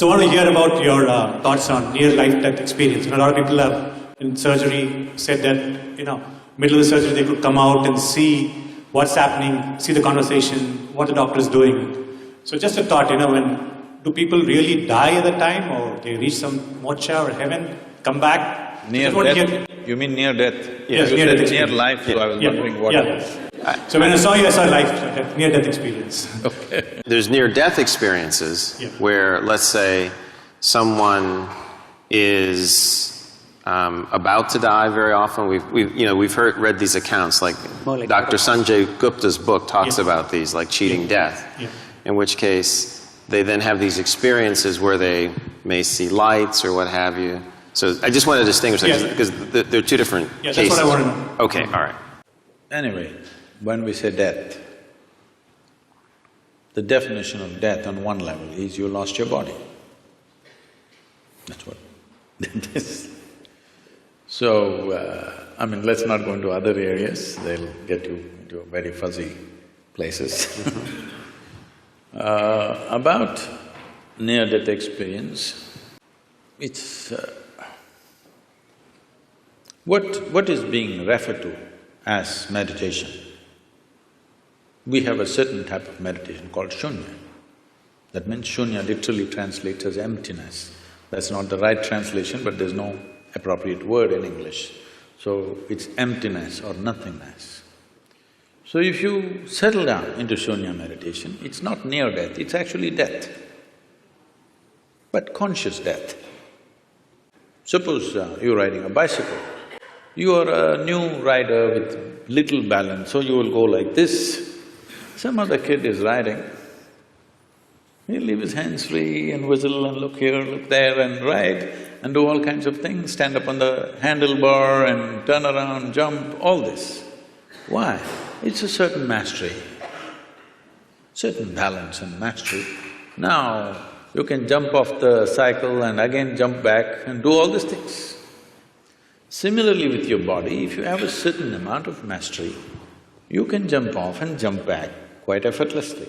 So I want to hear about your thoughts on near-life-death experience. A lot of people have, in surgery, said that, middle of the surgery they could come out and see what's happening, see the conversation, what the doctor is doing. So just a thought, when do people really die at the time, or they reach some moksha or heaven, come back? Near death? You mean near death? Yes, you near said death near experience. life, so I was wondering what… So when I saw you, I saw life, near-death experience. Okay. There's near-death experiences where, let's say, someone is about to die. Very often, we've read these accounts, like Dr. Sanjay Gupta's book talks about these, like cheating death. In which case, they then have these experiences where they may see lights or what have you. So I just want to distinguish that because they're two different cases. That's what I want to know. Okay, all right. Anyway, when we say death, the definition of death on one level is you lost your body. That's what death is. So, let's not go into other areas, they'll get you into very fuzzy places. About near-death experience, it's… what is being referred to as meditation? We have a certain type of meditation called shunya. That means shunya literally translates as emptiness. That's not the right translation, but there's no appropriate word in English. So it's emptiness or nothingness. So if you settle down into shunya meditation, it's not near death, it's actually death, but conscious death. Suppose you're riding a bicycle, you are a new rider with little balance, so you will go like this. Some other kid is riding, he'll leave his hands free and whistle and look here, look there and ride and do all kinds of things, stand up on the handlebar and turn around, jump, all this. Why? It's a certain mastery, certain balance and mastery. Now, you can jump off the cycle and again jump back and do all these things. Similarly with your body, if you have a certain amount of mastery, you can jump off and jump back quite effortlessly.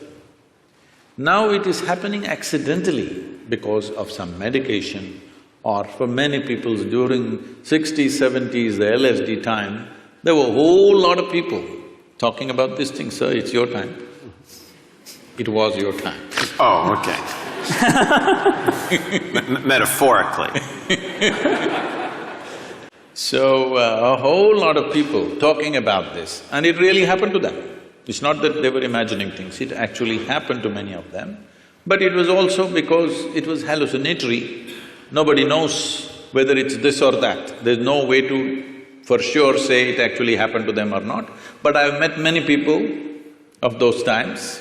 Now it is happening accidentally because of some medication, or for many people during 60s, 70s, the LSD time, there were a whole lot of people talking about this thing, sir, it's your time. It was your time. Oh, okay. Metaphorically. So, a whole lot of people talking about this, and it really happened to them. It's not that they were imagining things, it actually happened to many of them. But it was also because it was hallucinatory. Nobody knows whether it's this or that. There's no way to for sure say it actually happened to them or not. But I've met many people of those times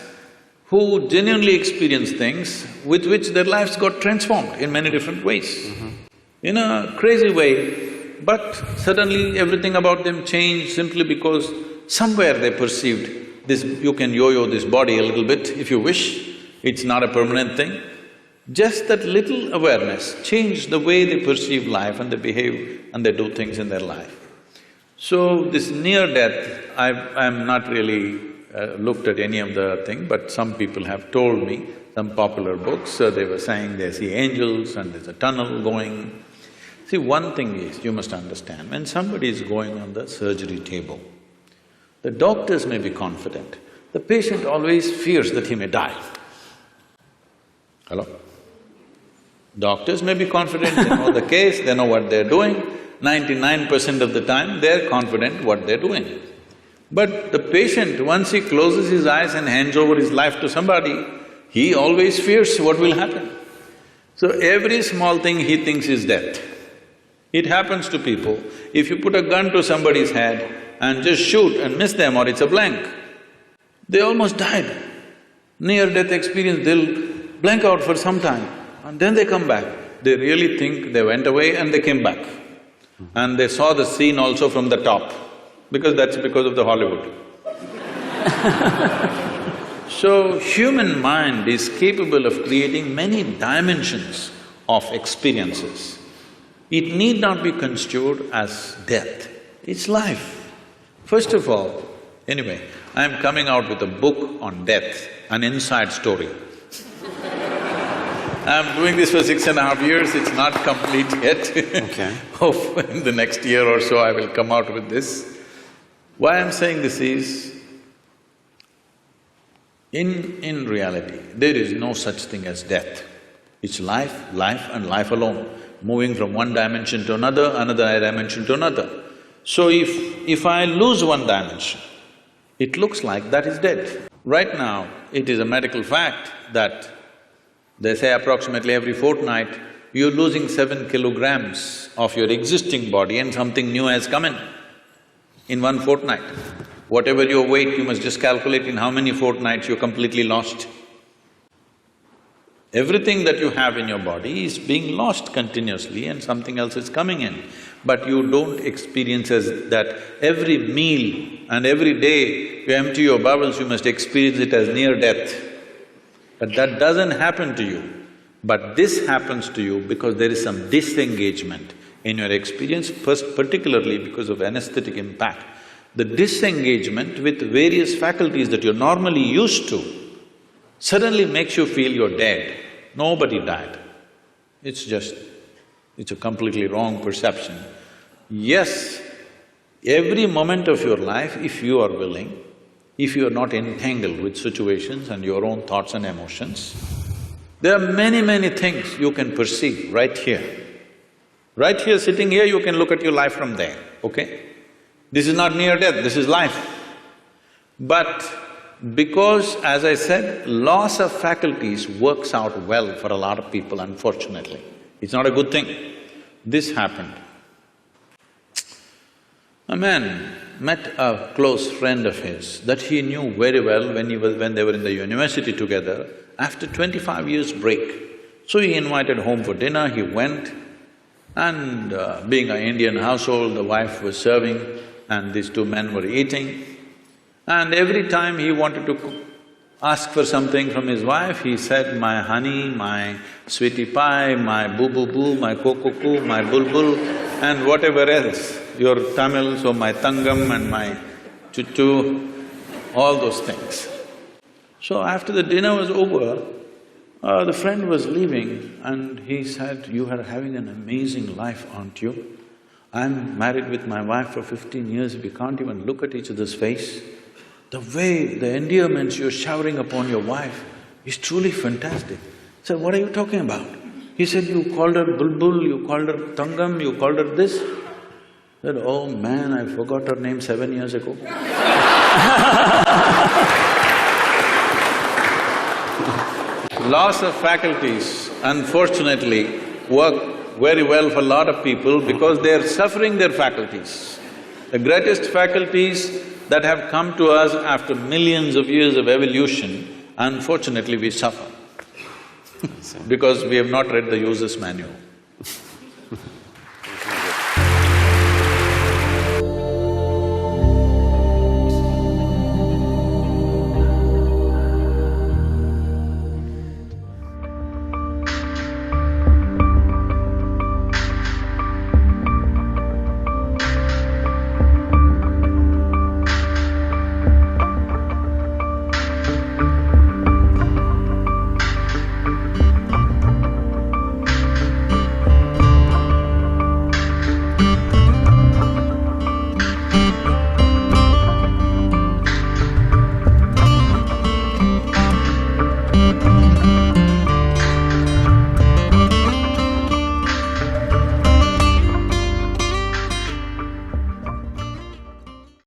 who genuinely experienced things with which their lives got transformed in many different ways. In a crazy way, but suddenly everything about them changed simply because somewhere they perceived this… you can yo-yo this body a little bit if you wish, it's not a permanent thing. Just that little awareness changed the way they perceive life and they behave and they do things in their life. So this near-death, I'm not really looked at any of the thing, but some people have told me, some popular books, they were saying they see angels and there's a tunnel going. See, one thing is, you must understand, when somebody is going on the surgery table, the doctors may be confident, the patient always fears that he may die. Hello? Doctors may be confident, they know the case, they know what they're doing, 99% of the time they're confident what they're doing. But the patient, once he closes his eyes and hands over his life to somebody, he always fears what will happen. So every small thing he thinks is death. It happens to people, if you put a gun to somebody's head and just shoot and miss them or it's a blank, they almost died. Near-death experience, they'll blank out for some time and then they come back. They really think they went away and they came back. And they saw the scene also from the top, because that's because of the Hollywood. So, human mind is capable of creating many dimensions of experiences. It need not be construed as death, it's life. First of all, anyway, I'm coming out with a book on death, an inside story. I'm doing this for 6.5 years, it's not complete yet. Okay. Hope in the next year or so I will come out with this. Why I'm saying this is, in reality, there is no such thing as death. It's life, life and life alone, moving from one dimension to another dimension to another. So if I lose one dimension, it looks like that is dead. Right now, it is a medical fact that they say approximately every fortnight, you're losing 7 kilograms of your existing body and something new has come in 1 fortnight. Whatever your weight, you must just calculate in how many fortnights you're completely lost. Everything that you have in your body is being lost continuously and something else is coming in. But you don't experience as that every meal and every day you empty your bowels, you must experience it as near death. But that doesn't happen to you. But this happens to you because there is some disengagement in your experience, first particularly because of anesthetic impact. The disengagement with various faculties that you're normally used to suddenly makes you feel you're dead. Nobody died. It's a completely wrong perception. Yes, every moment of your life, if you are willing, if you are not entangled with situations and your own thoughts and emotions, there are many things you can perceive right here. Right here, sitting here, you can look at your life from there, okay? This is not near death, this is life. But because, as I said, loss of faculties works out well for a lot of people, unfortunately. It's not a good thing. This happened. A man met a close friend of his that he knew very well when they were in the university together, after 25 years break. So he invited home for dinner, he went, and being an Indian household, the wife was serving and these two men were eating. And every time he wanted to ask for something from his wife, he said, my honey, my sweetie pie, my boo-boo-boo, my coco-coo, my bulbul, and whatever else, your Tamil, so my tangam and my chuchu, all those things. So after the dinner was over, the friend was leaving and he said, you are having an amazing life, aren't you? I'm married with my wife for 15 years, we can't even look at each other's face. The way, the endearments you're showering upon your wife is truly fantastic. I said, what are you talking about? He said, you called her bulbul, you called her tangam, you called her this. I said, oh man, I forgot her name 7 years ago. Loss of faculties, unfortunately, work very well for a lot of people because they are suffering their faculties. The greatest faculties that have come to us after millions of years of evolution, unfortunately we suffer because we have not read the user's manual.